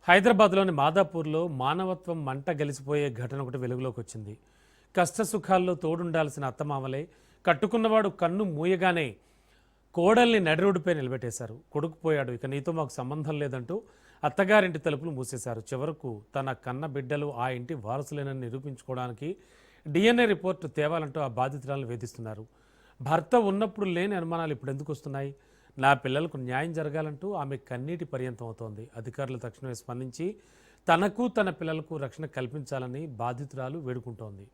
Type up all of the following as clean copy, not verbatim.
హైదరాబాద్లోని మాదాపూర్లో మానవత్వం మంట గలిసిపోయే ఘటన ఒకటి వెలుగులోకి వచ్చింది. కష్టసుఖాల్లో తోడుండాల్సిన అత్తమామలే కట్టుకున్నవాడు కన్ను మూయగానే కోడల్ని నడిరోడ్డుపై నిలబెట్టేశారు. కొడుకు పోయాడు, ఇక నీతో మాకు సంబంధం లేదంటూ అత్తగారింటి తలుపులు మూసేశారు. చివరకు తన కన్న బిడ్డలు ఆ ఇంటి వారసులేనని నిరూపించుకోవడానికి DNA రిపోర్టు తేవాలంటూ ఆ బాధితురాలను వేధిస్తున్నారు. భర్త ఉన్నప్పుడు లేని అనుమానాలు ఇప్పుడు ఎందుకు వస్తున్నాయి? నా పిల్లలకు న్యాయం జరగాలంటూ ఆమె కన్నీటి పర్యంతం అవుతోంది. అధికారులు తక్షణమే స్పందించి తనకు తన పిల్లలకు రక్షణ కల్పించాలని బాధితురాలు వేడుకుంటోంది.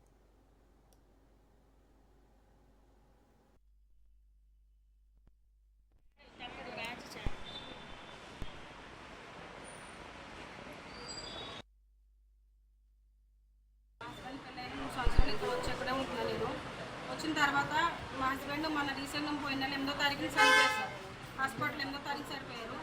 వచ్చిన తర్వాత మా హస్బెండ్ మన రీసెంట్గా పోయిన నెల 8వ తారీఖున చనిపోయారు సార్. హాస్పిటల్ 8వ తారీఖు సరిపోయారు.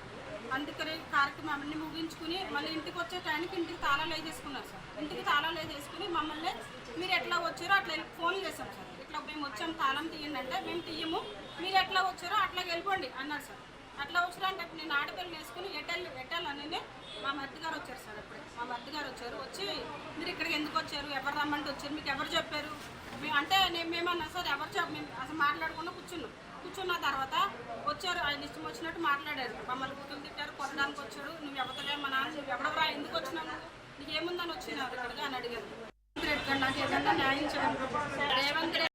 అందుకని కార్యక్రమాన్ని ముగించుకుని మళ్ళీ ఇంటికి వచ్చే టైంకి ఇంటికి తాళాలు వేసేసుకున్నారు సార్. ఇంటికి తాళాలు వేసేసుకుని మమ్మల్ని మీరు ఎట్లా వచ్చారో అట్లా ఫోన్ చేసాం సార్. ఇట్లా మేము వచ్చాము తాళం తీయండి అంటే మేము తీయము, మీరు ఎట్లా వచ్చారో అట్లా వెళ్ళిపోండి అన్నారు సార్. అట్లా వచ్చారంటే నేను ఆడపిల్లలు వేసుకుని ఎట్టాలని మా మర్ది గారు వచ్చారు సార్. అప్పుడే మా మర్ది గారు వచ్చి మీరు ఇక్కడికి ఎందుకు వచ్చారు, ఎవరు రమ్మంటే వచ్చారు, మీకు ఎవరు చెప్పారు అంటే మేమన్నా సార్ ఎవరు మేము అసలు మాట్లాడకుండా కూర్చున్న తర్వాత వచ్చారు. ఆయన ఇష్టం వచ్చినట్టు మాట్లాడారు. మమ్మల్ని కూతురు తిట్టారు, కొట్టడానికి వచ్చాడు. నువ్వు ఎవతలే మా నాన్న, నువ్వు ఎవడవరా, ఎందుకు వచ్చినావు, నీకు ఏముందని వచ్చినావు ఇక్కడికి అని అడిగారు. నాకు ఏదన్నా న్యాయం చేయండి రేవంత్ రెడ్డి.